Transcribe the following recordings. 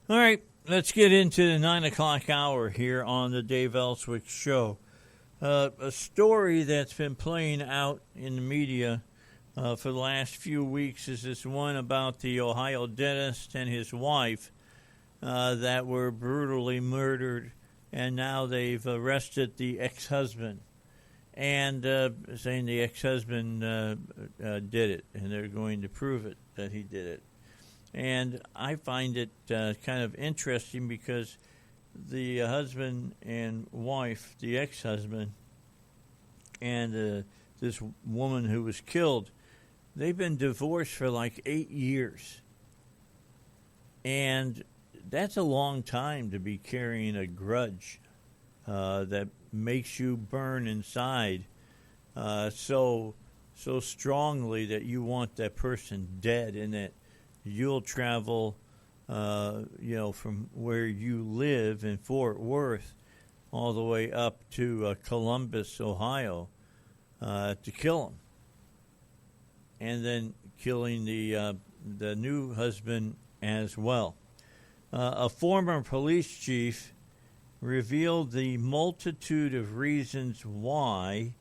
All right, let's get into the 9 o'clock hour here on the Dave Elswick Show. A story that's been playing out in the media for the last few weeks is this one about the Ohio dentist and his wife that were brutally murdered, and now they've arrested the ex-husband, and saying the ex-husband did it, and they're going to prove it that he did it. And I find it kind of interesting because the husband and wife, the ex-husband, and this woman who was killed, they've been divorced for like 8 years. And that's a long time to be carrying a grudge that makes you burn inside so strongly that you want that person dead, and that you'll travel, from where you live in Fort Worth all the way up to Columbus, Ohio, to kill him, and then killing the new husband as well. A former police chief revealed the multitude of reasons why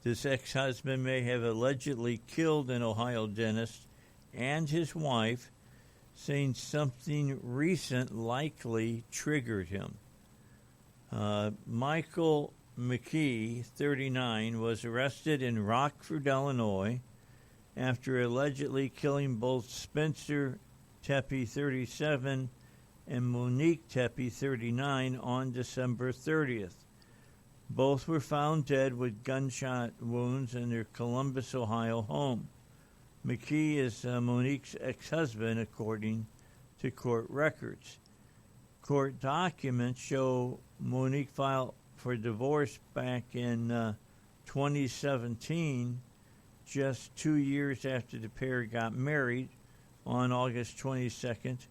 this ex-husband may have allegedly killed an Ohio dentist and his wife, saying something recent likely triggered him. Michael McKee, 39, was arrested in Rockford, Illinois, after allegedly killing both Spencer Tepe, 37, and Monique Tepe, 39, on December 30th. Both were found dead with gunshot wounds in their Columbus, Ohio home. McKee is Monique's ex-husband, according to court records. Court documents show Monique filed for divorce back in 2017, just 2 years after the pair got married on August 22nd,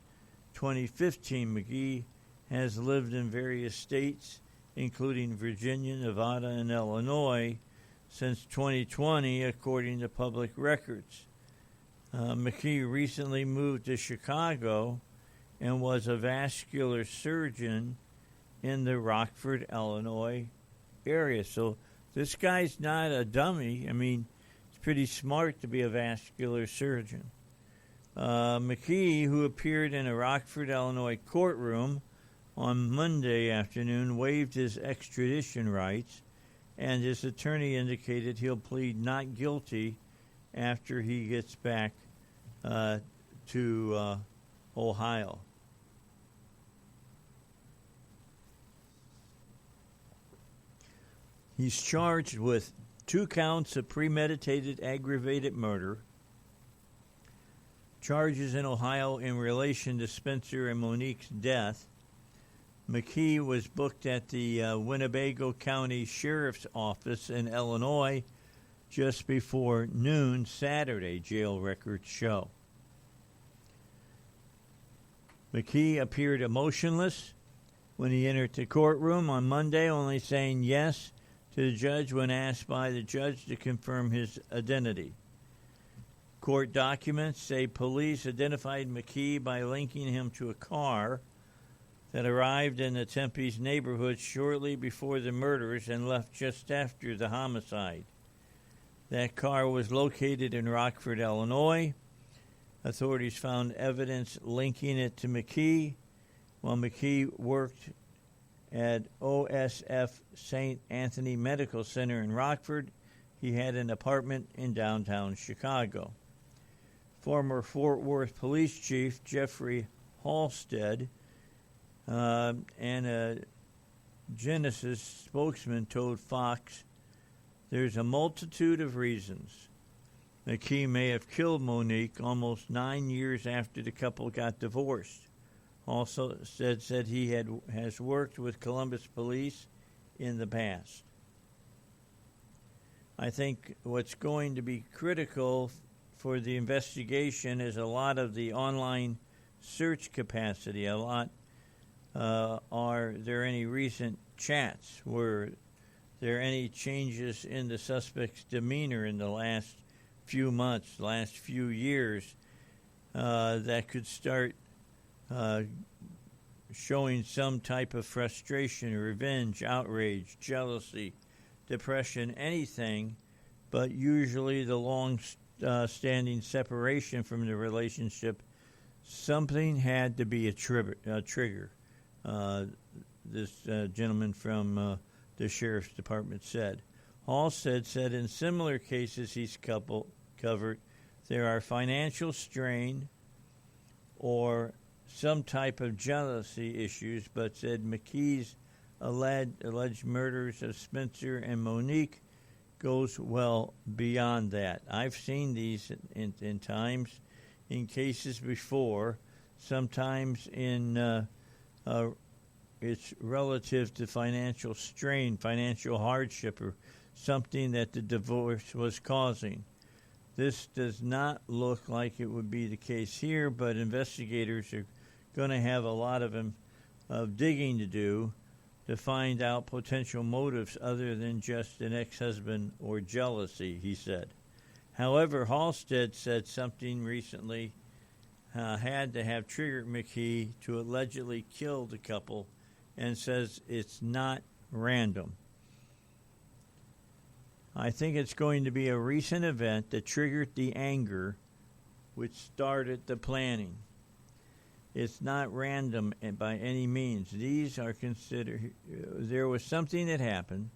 2015. McKee has lived in various states, including Virginia, Nevada, and Illinois, since 2020, according to public records. McKee recently moved to Chicago and was a vascular surgeon in the Rockford, Illinois area. So this guy's not a dummy. I mean, it's pretty smart to be a vascular surgeon. McKee, who appeared in a Rockford, Illinois courtroom on Monday afternoon, waived his extradition rights, and his attorney indicated he'll plead not guilty after he gets back to Ohio. He's charged with 2 counts of premeditated aggravated murder, charges in Ohio in relation to Spencer and Monique's death. McKee was booked at the Winnebago County Sheriff's Office in Illinois just before noon Saturday, jail records show. McKee appeared emotionless when he entered the courtroom on Monday, only saying yes to the judge when asked by the judge to confirm his identity. Court documents say police identified McKee by linking him to a car that arrived in the Tempe's neighborhood shortly before the murders and left just after the homicide. That car was located in Rockford, Illinois. Authorities found evidence linking it to McKee. While McKee worked at OSF St. Anthony Medical Center in Rockford, he had an apartment in downtown Chicago. Former Fort Worth Police Chief Jeffrey Halstead and a Genesis spokesman told Fox, "There's a multitude of reasons McKee may have killed Monique almost 9 years after the couple got divorced." Also said he has worked with Columbus police in the past. I think what's going to be critical for the investigation is a lot of the online search capacity. Are there any recent chats? Were there any changes in the suspect's demeanor in the last few months, last few years, that could start showing some type of frustration, revenge, outrage, jealousy, depression, anything, but usually the long-standing separation from the relationship, something had to be a trigger. This gentleman from the sheriff's department said. Halstead said in similar cases he's covered, there are financial strain or some type of jealousy issues, but said McKee's alleged murders of Spencer and Monique goes well beyond that. I've seen these in times, in cases before, sometimes in it's relative to financial strain, financial hardship, or something that the divorce was causing. This does not look like it would be the case here, but investigators are going to have a lot of digging to do to find out potential motives other than just an ex-husband or jealousy, he said. However, Halstead said something recently had to have triggered McKee to allegedly kill the couple and says it's not random. I think it's going to be a recent event that triggered the anger which started the planning. It's not random by any means. These are considered, there was something that happened,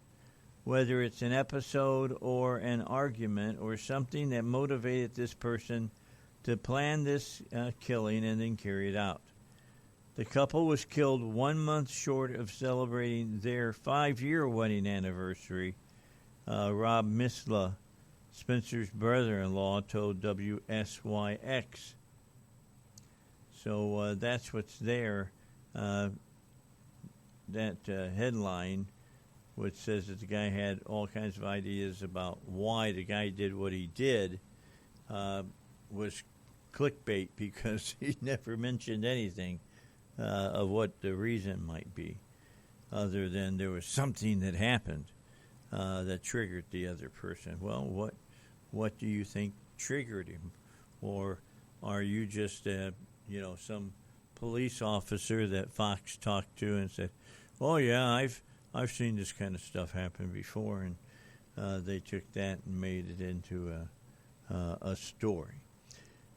whether it's an episode or an argument or something that motivated this person to plan this killing and then carry it out. The couple was killed 1 month short of celebrating their 5-year wedding anniversary. Rob Misla, Spencer's brother-in-law, told WSYX. So that's what's there. That headline, which says that the guy had all kinds of ideas about why the guy did what he did, was clickbait because he never mentioned anything of what the reason might be, other than there was something that happened that triggered the other person. Well, what do you think triggered him? Or are you just some police officer that Fox talked to and said, "Oh yeah, I've seen this kind of stuff happen before," and they took that and made it into a story.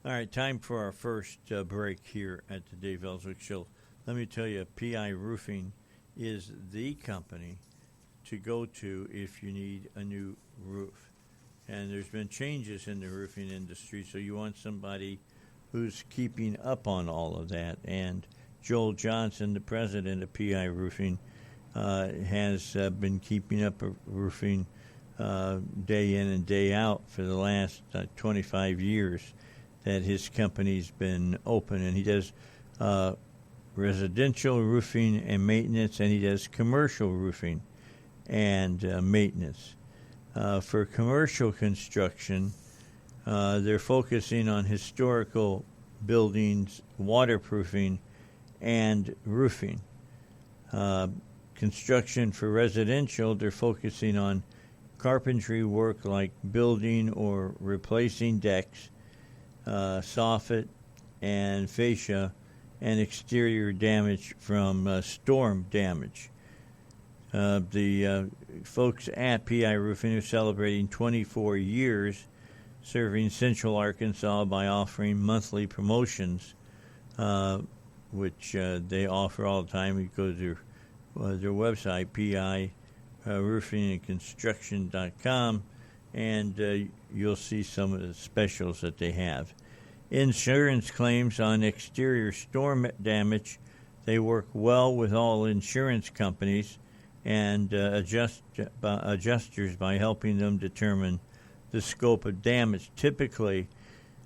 All right, time for our first break here at the Dave Elswick Show. Let me tell you, PI Roofing is the company to go to if you need a new roof. And there's been changes in the roofing industry, so you want somebody who's keeping up on all of that. And Joel Johnson, the president of PI Roofing, has been keeping up roofing day in and day out for the last 25 years that his company's been open. And he does residential roofing and maintenance, and he does commercial roofing and maintenance. For commercial construction, they're focusing on historical buildings, waterproofing, and roofing. Construction for residential, they're focusing on carpentry work like building or replacing decks, soffit and fascia, and exterior damage from storm damage. The folks at PI Roofing are celebrating 24 years serving Central Arkansas by offering monthly promotions, which they offer all the time. You go to their website, piroofingandconstruction.com, and you'll see some of the specials that they have. Insurance claims on exterior storm damage, they work well with all insurance companies and adjusters by helping them determine the scope of damage. Typically,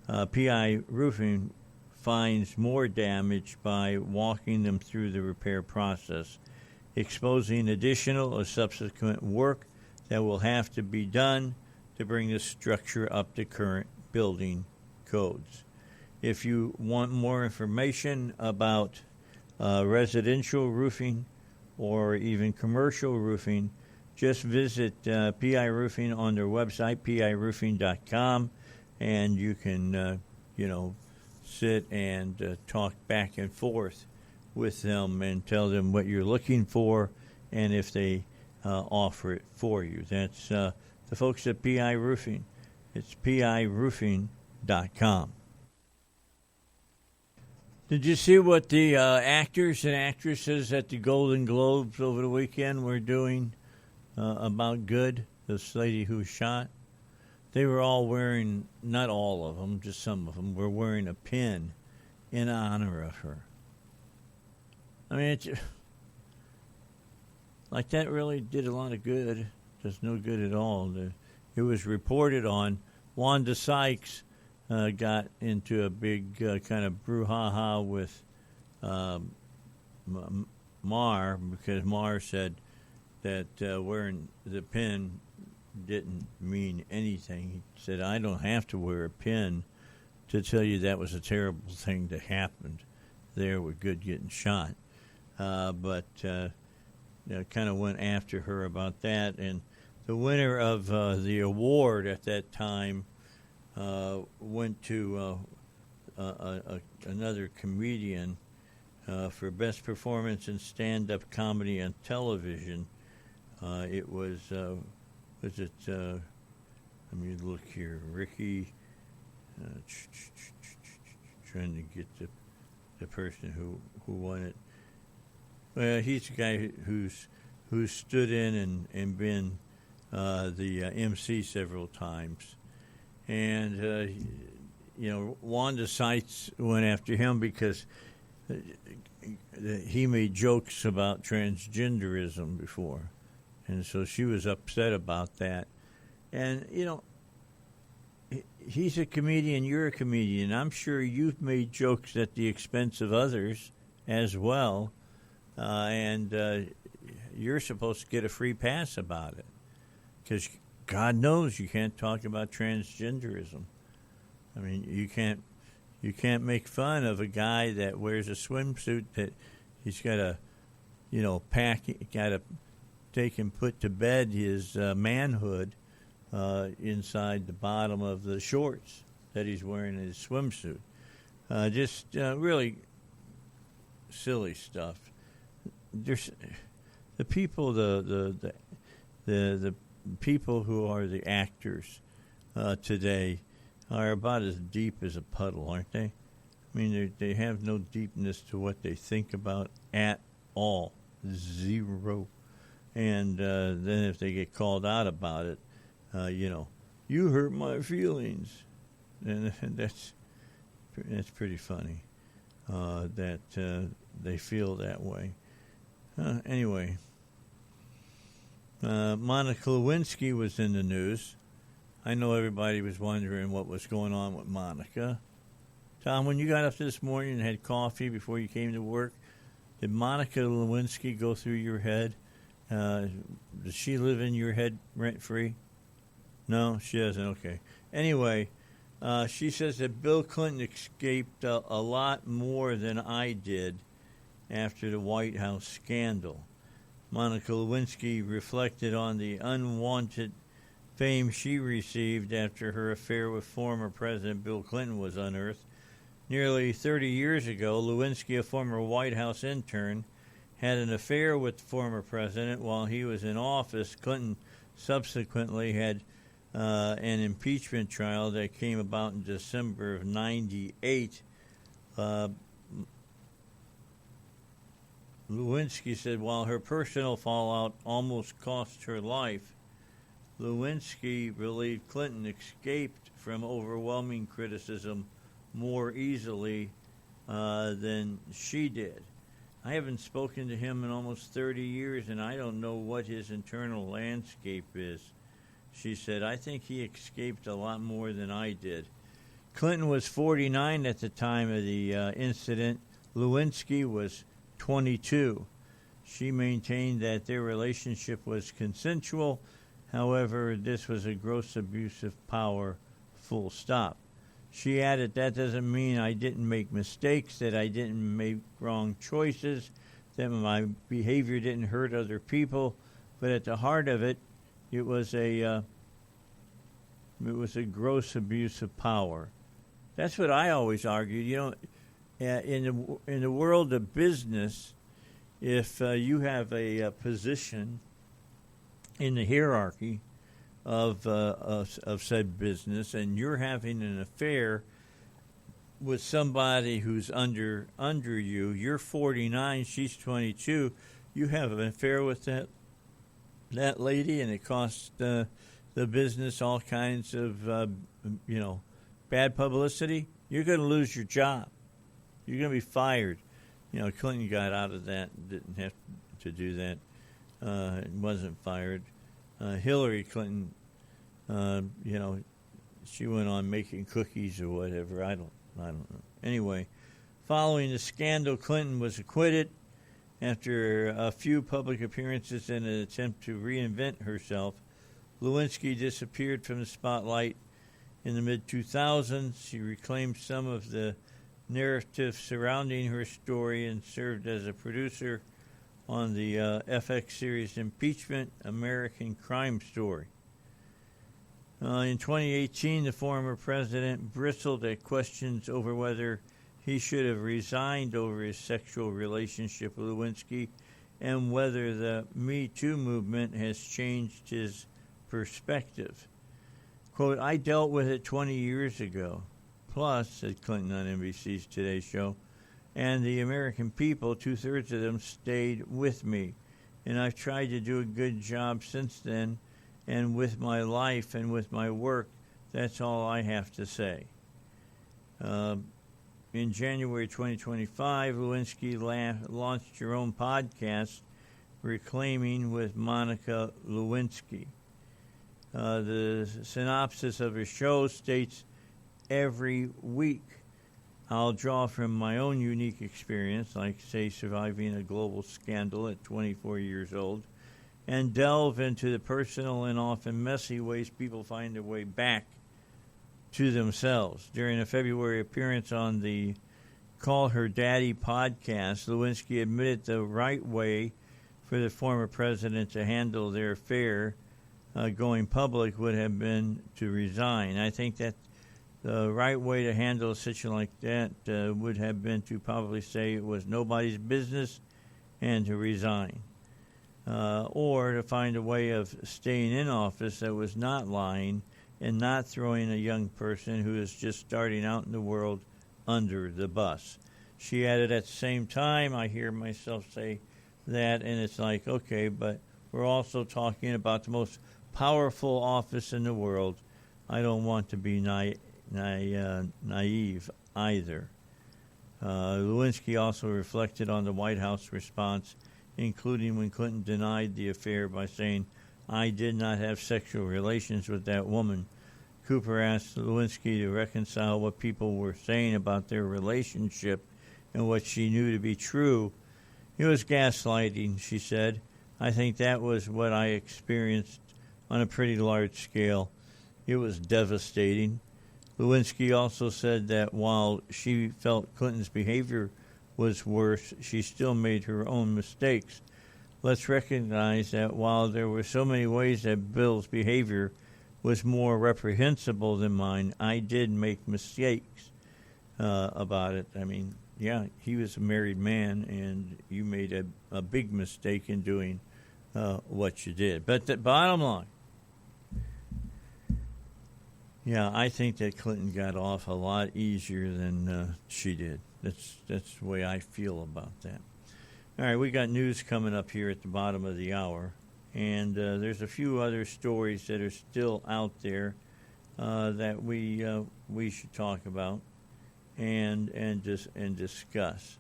PI Roofing finds more damage by walking them through the repair process, exposing additional or subsequent work that will have to be done to bring the structure up to current building codes. If you want more information about residential roofing or even commercial roofing, just visit PI Roofing on their website, piroofing.com, and you can, sit and talk back and forth with them and tell them what you're looking for and if they offer it for you. That's the folks at PI Roofing. It's piroofing.com. Did you see what the actors and actresses at the Golden Globes over the weekend were doing about Good, this lady who was shot? They were all wearing, not all of them, just some of them, were wearing a pin in honor of her. I mean, like that really did a lot of good. Does no good at all. It was reported on. Wanda Sykes got into a big kind of brouhaha with Mar, because Mar said that wearing the pin didn't mean anything. He said, I don't have to wear a pin to tell you that was a terrible thing that happened there with Good getting shot. But kind of went after her about that. And the winner of the award at that time went to another comedian for best performance in stand-up comedy on television. It was it? Let me look here. Ricky. Trying to get the person who won it. Well, he's a guy who's stood in and been the MC several times. And, Wanda Sykes went after him because he made jokes about transgenderism before. And so she was upset about that. And, he's a comedian, you're a comedian. I'm sure you've made jokes at the expense of others as well. And you're supposed to get a free pass about it. Because God knows you can't talk about transgenderism. I mean, you can't make fun of a guy that wears a swimsuit that he's got to, take and put to bed his manhood inside the bottom of the shorts that he's wearing in his swimsuit. Just really silly stuff. There's the people, the people who are the actors today are about as deep as a puddle, aren't they? I mean, they have no deepness to what they think about at all. Zero. And then if they get called out about it, you hurt my feelings. And that's pretty funny that they feel that way. Anyway, Monica Lewinsky was in the news. I know everybody was wondering what was going on with Monica. Tom, when you got up this morning and had coffee before you came to work, did Monica Lewinsky go through your head? Does she live in your head rent-free? No, she doesn't. Okay. Anyway, she says that Bill Clinton escaped a lot more than I did after the White House scandal. Monica Lewinsky reflected on the unwanted fame she received after her affair with former President Bill Clinton was unearthed. Nearly 30 years ago, Lewinsky, a former White House intern, had an affair with the former president while he was in office. Clinton subsequently had an impeachment trial that came about in December of 98. Lewinsky said while her personal fallout almost cost her life, Lewinsky believed Clinton escaped from overwhelming criticism more easily than she did. I haven't spoken to him in almost 30 years, and I don't know what his internal landscape is. She said, I think he escaped a lot more than I did. Clinton was 49 at the time of the incident. Lewinsky was 22. She maintained that their relationship was consensual. However, this was a gross abuse of power, full stop. She added, that doesn't mean I didn't make mistakes, that I didn't make wrong choices, that my behavior didn't hurt other people, but at the heart of it, it was a gross abuse of power. That's what I always argued. in the world of business, if you have a position in the hierarchy of said business, and you're having an affair with somebody who's under you, you're 49, she's 22, you have an affair with that lady, and it costs the business all kinds of bad publicity, you're going to lose your job. You're going to be fired. Clinton got out of that, didn't have to do that. Wasn't fired. Hillary Clinton, she went on making cookies or whatever. I don't know. Anyway, following the scandal, Clinton was acquitted after a few public appearances in an attempt to reinvent herself. Lewinsky disappeared from the spotlight in the mid-2000s. She reclaimed some of the narrative surrounding her story and served as a producer on the FX series Impeachment: American Crime Story. In 2018, the former president bristled at questions over whether he should have resigned over his sexual relationship with Lewinsky and whether the Me Too movement has changed his perspective. Quote, "I dealt with it 20 years ago. Plus," said Clinton on NBC's Today Show, "and the American people, 2/3 of them stayed with me. And I've tried to do a good job since then, and with my life and with my work, that's all I have to say." In January 2025, Lewinsky launched her own podcast, Reclaiming with Monica Lewinsky. The synopsis of her show states, "Every week, I'll draw from my own unique experience, like, say, surviving a global scandal at 24 years old, and delve into the personal and often messy ways people find their way back to themselves." During a February appearance on the Call Her Daddy podcast, Lewinsky admitted the right way for the former president to handle their affair going public would have been to resign. I think that the right way to handle a situation like that would have been to probably say it was nobody's business and to resign. Or to find a way of staying in office that was not lying and not throwing a young person who is just starting out in the world under the bus. She added, at the same time, I hear myself say that, and it's like, okay, but we're also talking about the most powerful office in the world. I don't want to be naive either. Lewinsky also reflected on the White House response, including when Clinton denied the affair by saying, "I did not have sexual relations with that woman." Cooper asked Lewinsky to reconcile what people were saying about their relationship and what she knew to be true. "It was gaslighting," she said. "I think that was what I experienced on a pretty large scale. It was devastating." Lewinsky also said that while she felt Clinton's behavior was worse, she still made her own mistakes. "Let's recognize that while there were so many ways that Bill's behavior was more reprehensible than mine, I did make mistakes about it." I mean, yeah, he was a married man, and you made a big mistake in doing what you did. But the bottom line, yeah, I think that Clinton got off a lot easier than she did. That's the way I feel about that. All right, we got news coming up here at the bottom of the hour, and there's a few other stories that are still out there that we should talk about and discuss.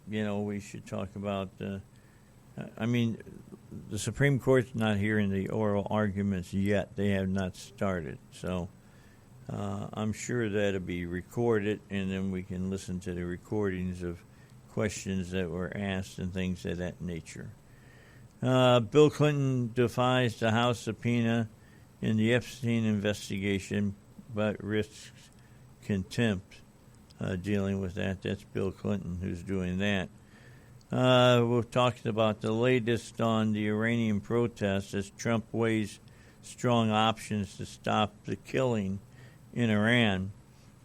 We should talk about. The Supreme Court's not hearing the oral arguments yet. They have not started. So I'm sure that'll be recorded, and then we can listen to the recordings of questions that were asked and things of that nature. Bill Clinton defies the House subpoena in the Epstein investigation, but risks contempt dealing with that. That's Bill Clinton who's doing that. We've talked about the latest on the Iranian protests as Trump weighs strong options to stop the killing in Iran.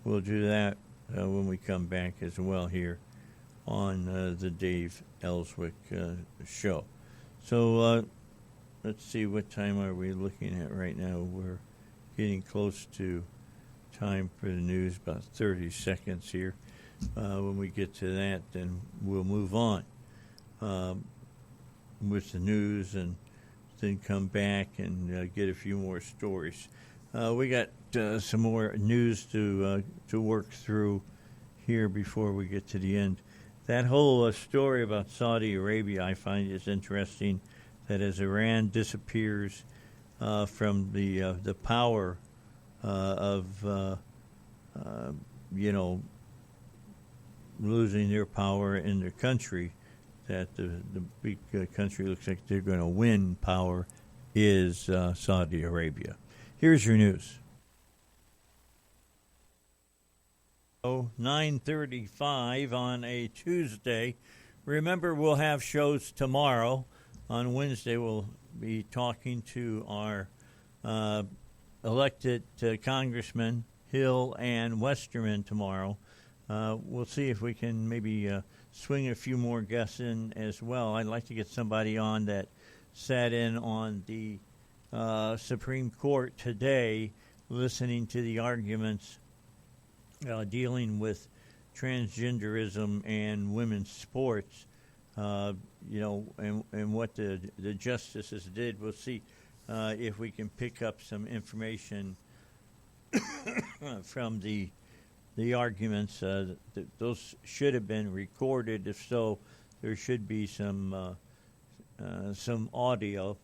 We'll do that when we come back as well here on the Dave Elswick show. So let's see, what time are we looking at right now? We're getting close to time for the news, about 30 seconds here. When we get to that, then we'll move on with the news and then come back and get a few more stories. We got some more news to work through here before we get to the end. That whole story about Saudi Arabia, I find is interesting. That as Iran disappears from the power of losing their power in their country, that the big country looks like they're going to win power is Saudi Arabia. Here's your news. 9:35 on a Tuesday. Remember, we'll have shows tomorrow. On Wednesday, we'll be talking to our elected congressmen, Hill and Westerman, tomorrow. We'll see if we can maybe swing a few more guests in as well. I'd like to get somebody on that sat in on the Supreme Court today, listening to the arguments dealing with transgenderism and women's sports, and what the justices did. We'll see if we can pick up some information from the arguments. Those should have been recorded. If so, there should be some audio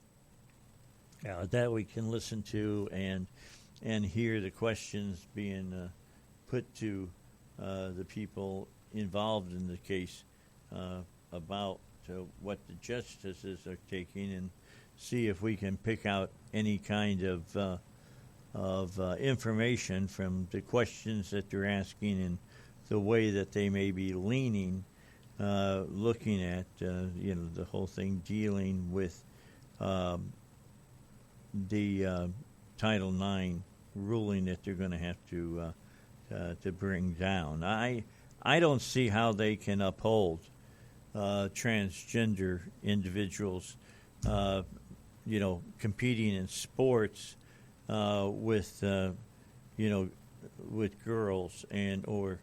that we can listen to and hear the questions being put to the people involved in the case about what the justices are taking, and see if we can pick out any kind of information from the questions that they're asking and the way that they may be leaning, looking at the whole thing dealing with the Title IX ruling that they're going to have to bring down. I don't see how they can uphold transgender individuals, competing in sports with girls and or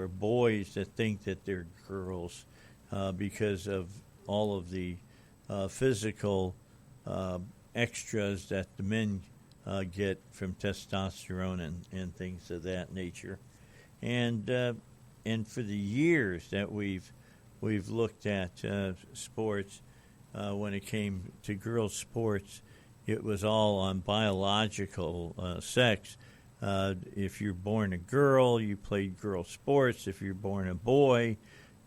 boys that think that they're girls because of all of the physical extras that the men get from testosterone and things of that nature, and for the years that we've looked at sports, when it came to girls' sports, it was all on biological sex. If you're born a girl, you played girl sports. If you're born a boy,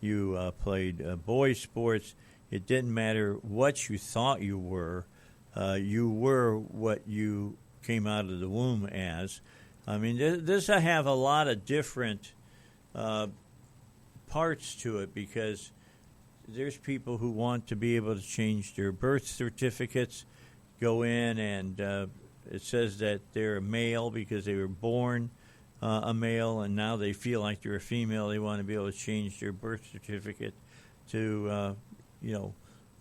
you played boy sports. It didn't matter what you thought you were what you came out of the womb as. I mean, this I have a lot of different parts to it, because there's people who want to be able to change their birth certificates, go in and it says that they're a male because they were born a male, and now they feel like they're a female. They want to be able to change their birth certificate to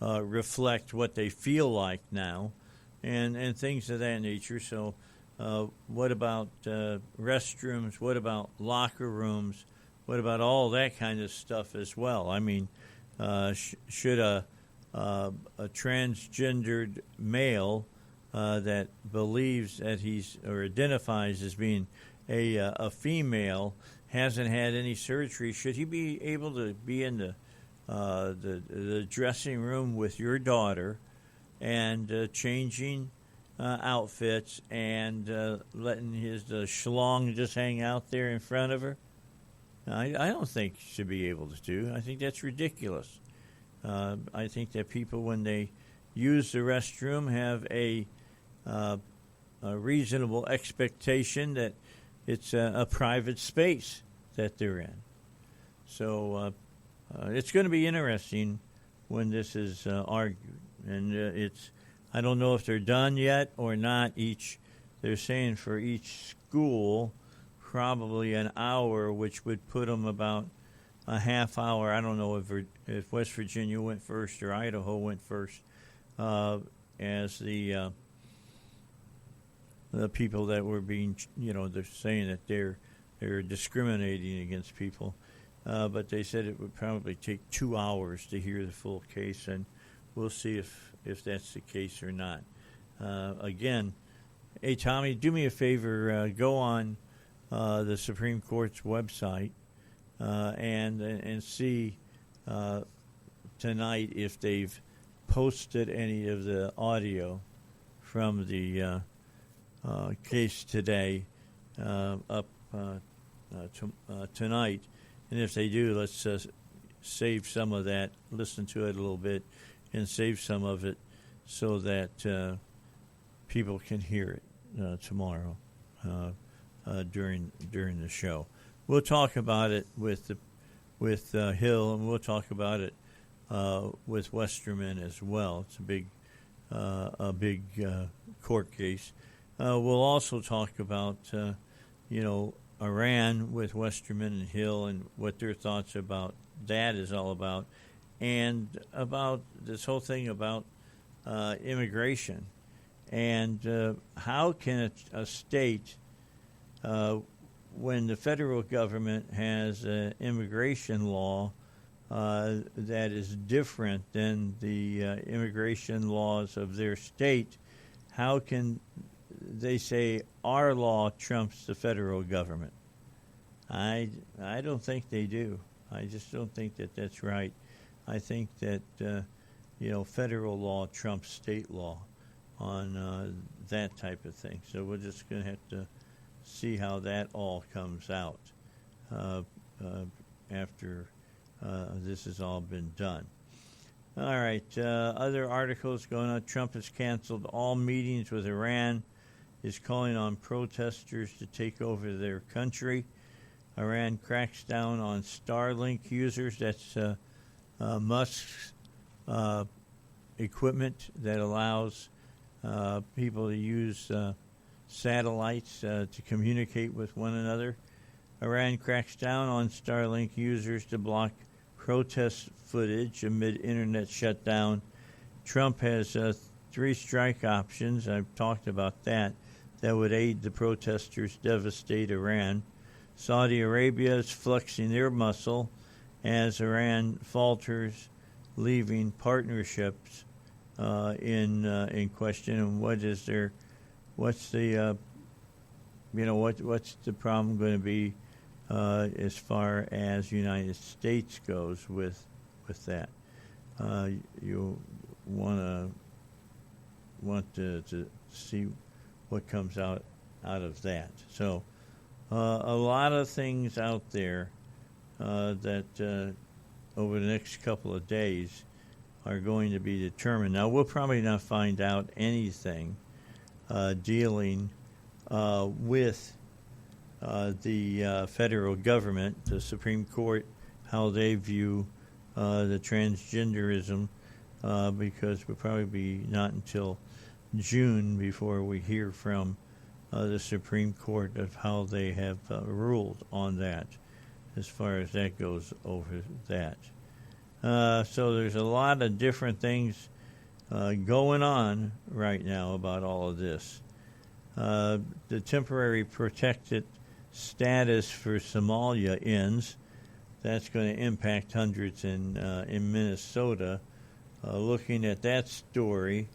reflect what they feel like now, and things of that nature. So what about restrooms? What about locker rooms? What about all that kind of stuff as well? I mean, should a transgendered male that believes that he's or identifies as being a female, hasn't had any surgery, should he be able to be in the dressing room with your daughter and changing outfits and letting his schlong just hang out there in front of her? I don't think he should be able to do. I think that's ridiculous. I think that people, when they use the restroom, have a reasonable expectation that it's a private space that they're in. So it's going to be interesting when this is argued. And I don't know if they're done yet or not. They're saying for each school probably an hour, which would put them about a half hour. I don't know if West Virginia went first or Idaho went first, as the people that were being, they're saying that they're discriminating against people. But they said it would probably take 2 hours to hear the full case, and we'll see if that's the case or not. Again, hey, Tommy, do me a favor. Go on the Supreme Court's website and see tonight if they've posted any of the audio from the case today up tonight. And if they do, let's save some of that, listen to it a little bit, and save some of it so that people can hear it tomorrow during the show. We'll talk about it with Hill, and we'll talk about it with Westerman as well. It's a big court case. We'll also talk about Iran with Westerman and Hill and what their thoughts about that is all about, and about this whole thing about immigration and how can a state, when the federal government has an immigration law that is different than the immigration laws of their state, how can they say our law trumps the federal government? I don't think they do. I just don't think that that's right. I think that federal law trumps state law on that type of thing. So we're just going to have to see how that all comes out after this has all been done. All right, other articles going on. Trump has canceled all meetings with Iran, is calling on protesters to take over their country. Iran cracks down on Starlink users. That's Musk's equipment that allows people to use satellites to communicate with one another. Iran cracks down on Starlink users to block protest footage amid internet shutdown. Trump has 3 strike options. I've talked about that would aid the protesters, devastate Iran. Saudi Arabia is flexing their muscle as Iran falters, leaving partnerships in question. And what's the problem going to be as far as United States goes with that? You want to see what comes out of that. So a lot of things out there that over the next couple of days are going to be determined. Now, we'll probably not find out anything dealing with the federal government, the Supreme Court, how they view the transgenderism, because we'll probably be not until June before we hear from the Supreme Court of how they have ruled on that, as far as that goes over that. So there's a lot of different things going on right now about all of this. The temporary protected status for Somalia ends. That's going to impact hundreds in Minnesota. Looking at that story,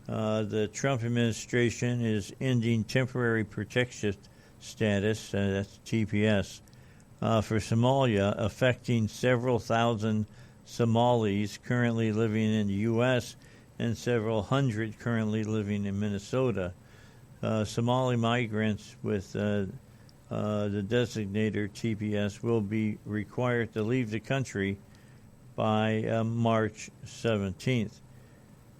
the Trump administration is ending temporary protected status, that's TPS, for Somalia, affecting several thousand Somalis currently living in the U.S. and several hundred currently living in Minnesota. Somali migrants with the designator TPS will be required to leave the country by March 17th.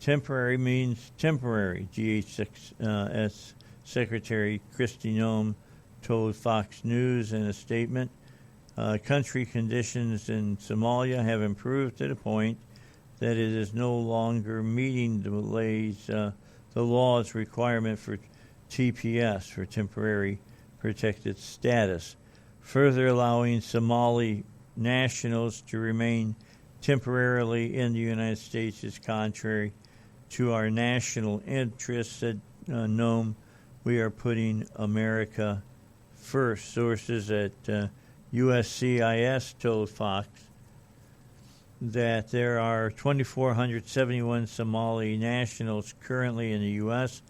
Temporary means temporary, DHS Secretary Kristi Noem told Fox News in a statement. Country conditions in Somalia have improved to the point that it is no longer meeting the law's requirement for TPS, for temporary protected status, further allowing Somali nationals to remain temporarily in the United States is contrary to our national interests, said Noam. We are putting America first. Sources at USCIS told Fox that there are 2,471 Somali nationals currently in the U.S.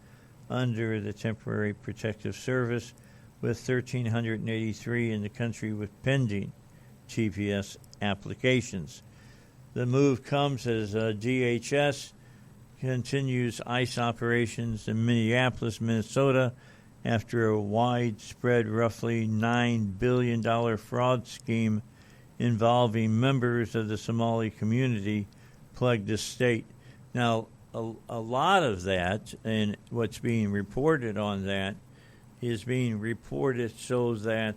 under the Temporary Protective Service, with 1,383 in the country with pending TPS applications. The move comes as DHS continues ICE operations in Minneapolis, Minnesota, after a widespread, roughly $9 billion fraud scheme involving members of the Somali community plagued the state. Now, a lot of that, and what's being reported on that, is being reported so that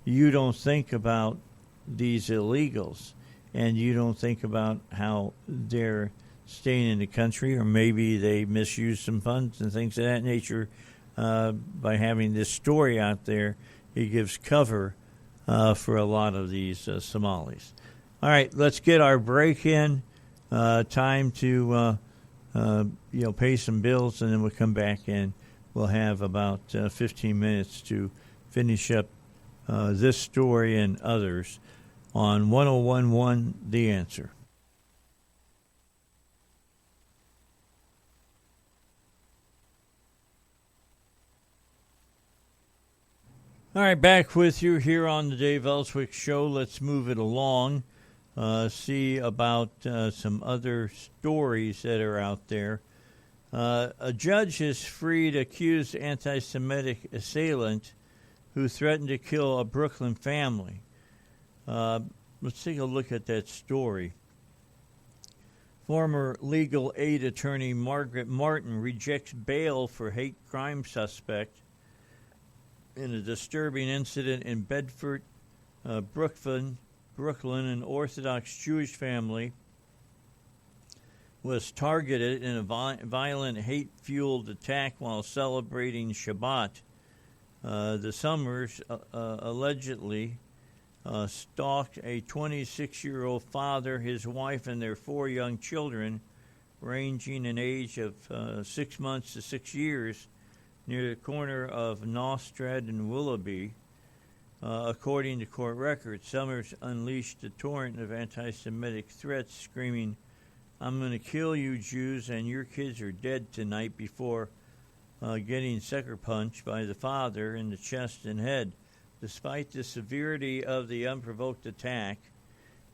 you don't think about these illegals, and you don't think about how they're staying in the country, or maybe they misuse some funds and things of that nature. By having this story out there, it gives cover for a lot of these Somalis. All right, let's get our break in. Time to pay some bills, and then we'll come back and we'll have about 15 minutes to finish up this story and others on 101.1 The Answer. All right, back with you here on the Dave Elswick Show. Let's move it along, see about some other stories that are out there. A judge has freed accused anti-Semitic assailant who threatened to kill a Brooklyn family. Let's take a look at that story. Former legal aid attorney Margaret Martin rejects bail for hate crime suspect in a disturbing incident in Bedford, Brooklyn. An Orthodox Jewish family was targeted in a violent, hate-fueled attack while celebrating Shabbat. The Summers allegedly stalked a 26-year-old father, his wife, and their 4 young children, ranging in age of 6 months to 6 years, near the corner of Nostrand and Willoughby. According to court records, Summers unleashed a torrent of anti-Semitic threats, screaming, "I'm going to kill you Jews, and your kids are dead tonight," before getting sucker punched by the father in the chest and head. Despite the severity of the unprovoked attack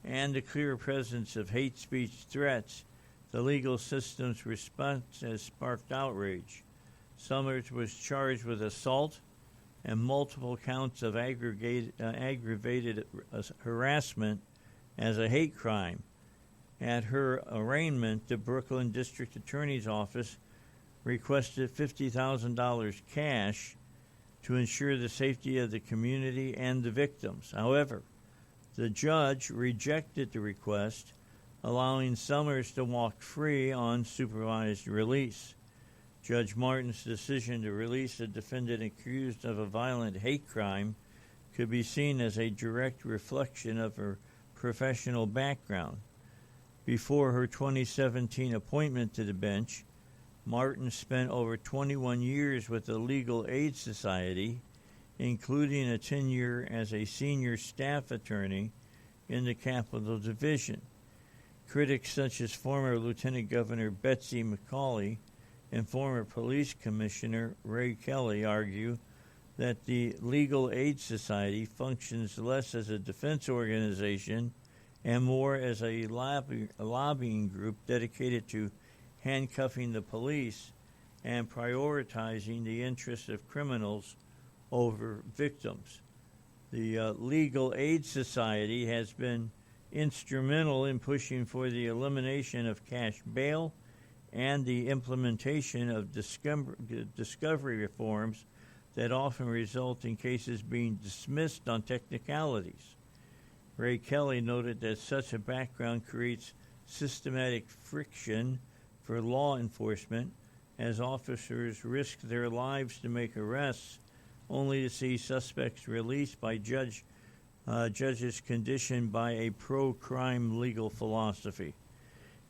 and the clear presence of hate speech threats, the legal system's response has sparked outrage. Summers was charged with assault and multiple counts of aggravated harassment as a hate crime. At her arraignment, the Brooklyn District Attorney's Office requested $50,000 cash to ensure the safety of the community and the victims. However, the judge rejected the request, allowing Summers to walk free on supervised release. Judge Martin's decision to release a defendant accused of a violent hate crime could be seen as a direct reflection of her professional background. Before her 2017 appointment to the bench, Martin spent over 21 years with the Legal Aid Society, including a tenure as a senior staff attorney in the Capital Division. Critics such as former Lieutenant Governor Betsy McCauley and former Police Commissioner Ray Kelly argue that the Legal Aid Society functions less as a defense organization and more as a lobbying group dedicated to handcuffing the police and prioritizing the interests of criminals over victims. The Legal Aid Society has been instrumental in pushing for the elimination of cash bail and the implementation of discovery reforms that often result in cases being dismissed on technicalities. Ray Kelly noted that such a background creates systematic friction for law enforcement as officers risk their lives to make arrests only to see suspects released by judges conditioned by a pro-crime legal philosophy.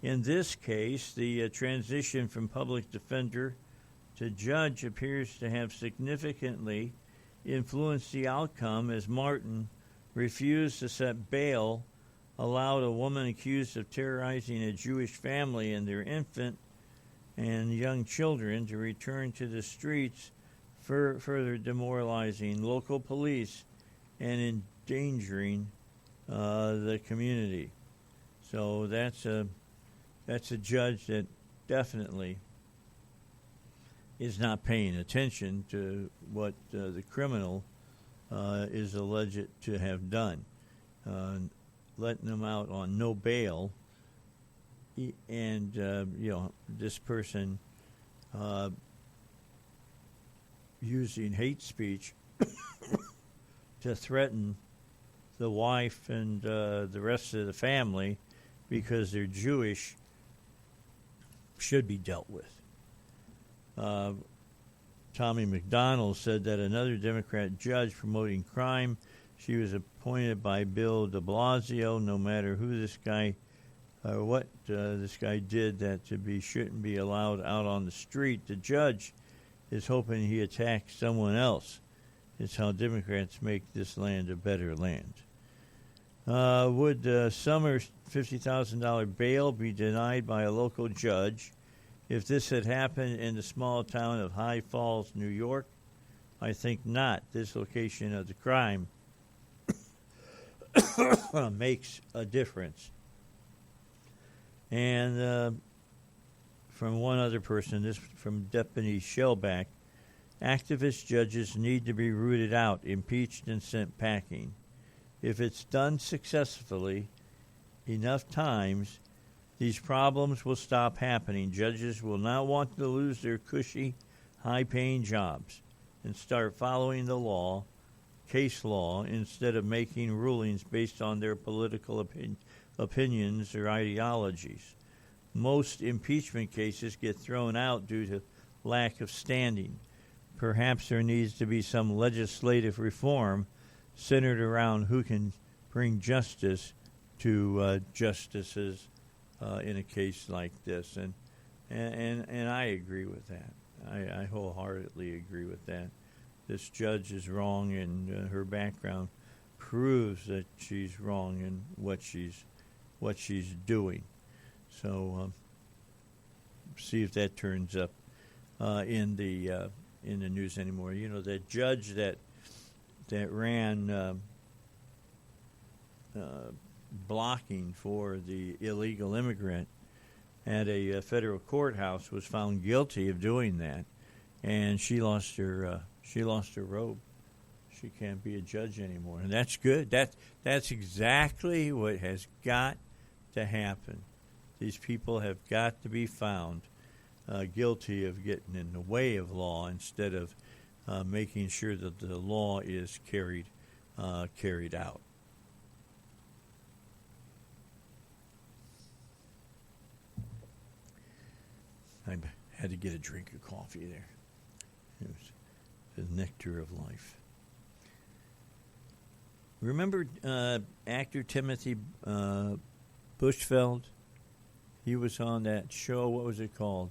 In this case, the transition from public defender to judge appears to have significantly influenced the outcome, as Martin refused to set bail, allowed a woman accused of terrorizing a Jewish family and their infant and young children to return to the streets, further demoralizing local police and endangering the community. So that's a judge that definitely is not paying attention to what the criminal is alleged to have done, letting them out on no bail, and this person using hate speech to threaten the wife and the rest of the family because they're Jewish should be dealt with. Tommy McDonald said that another Democrat judge promoting crime, she was appointed by Bill de Blasio, no matter who this guy or what this guy did, that shouldn't be allowed out on the street. The judge is hoping he attacks someone else. It's how Democrats make this land a better land. Would Summers' $50,000 bail be denied by a local judge if this had happened in the small town of High Falls, New York? I think not. This location of the crime makes a difference. And from one other person, this from Deputy Shellback, activist judges need to be rooted out, impeached, and sent packing. If it's done successfully enough times, these problems will stop happening. Judges will not want to lose their cushy, high-paying jobs and start following the law, case law, instead of making rulings based on their political opinions or ideologies. Most impeachment cases get thrown out due to lack of standing. Perhaps there needs to be some legislative reform centered around who can bring justice to justices in a case like this, and I agree with that. I wholeheartedly agree with that. This judge is wrong, and her background proves that she's wrong in what she's doing. So see if that turns up in the news anymore. You know, that judge that ran blocking for the illegal immigrant at a federal courthouse was found guilty of doing that, and she lost her robe. She can't be a judge anymore, and that's good. That's exactly what has got to happen. These people have got to be found guilty of getting in the way of law instead of making sure that the law is carried out. I had to get a drink of coffee there. It was the nectar of life. Remember actor Timothy Bushfeld? He was on that show. What was it called?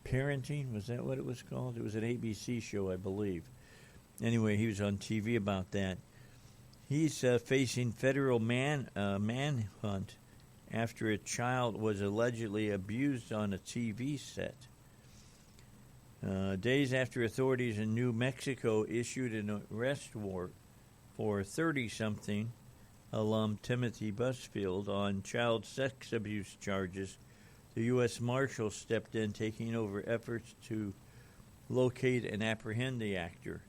Parenting? Was that what it was called? It was an ABC show, I believe. Anyway, he was on TV about that. He's facing federal manhunt after a child was allegedly abused on a TV set. Days after authorities in New Mexico issued an arrest warrant for 30-something alum Timothy Busfield on child sex abuse charges, the U.S. Marshal stepped in, taking over efforts to locate and apprehend the actor.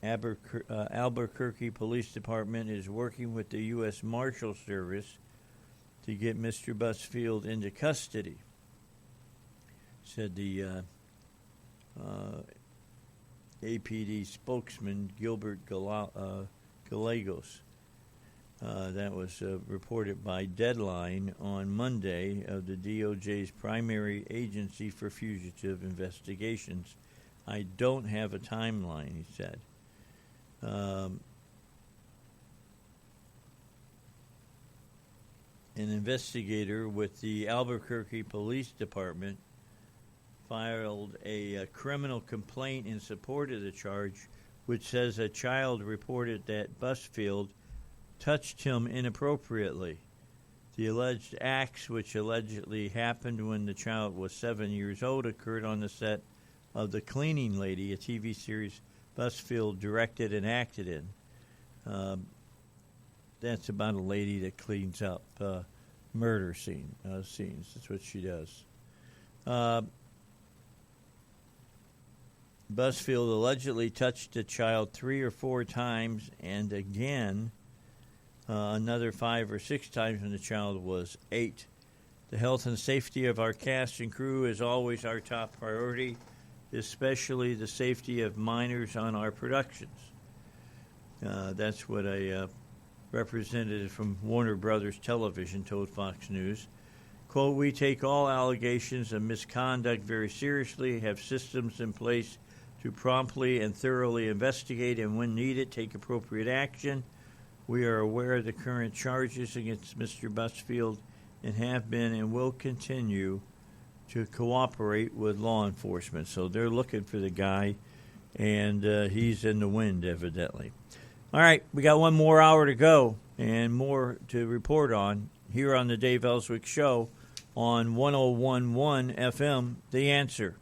Albuquerque Police Department is working with the U.S. Marshal Service to get Mr. Busfield into custody, said the APD spokesman Gilbert Gallegos. That was reported by Deadline on Monday of the DOJ's primary agency for fugitive investigations. I don't have a timeline, he said. An investigator with the Albuquerque Police Department filed a criminal complaint in support of the charge, which says a child reported that Busfield touched him inappropriately. The alleged acts, which allegedly happened when the child was 7 years old, occurred on the set of The Cleaning Lady, a TV series Busfield directed and acted in. That's about a lady that cleans up murder scenes. That's what she does. Busfield allegedly touched the child 3 or 4 times, and again another 5 or 6 times when the child was 8. The health and safety of our cast and crew is always our top priority, especially the safety of minors on our productions. That's what a representative from Warner Brothers Television told Fox News. Quote, "We take all allegations of misconduct very seriously, have systems in place to promptly and thoroughly investigate and, when needed, take appropriate action. We are aware of the current charges against Mr. Busfield and have been and will continue to cooperate with law enforcement." So they're looking for the guy, and he's in the wind, evidently. All right, we got one more hour to go and more to report on here on the Dave Elswick Show on 101.1 FM, The Answer.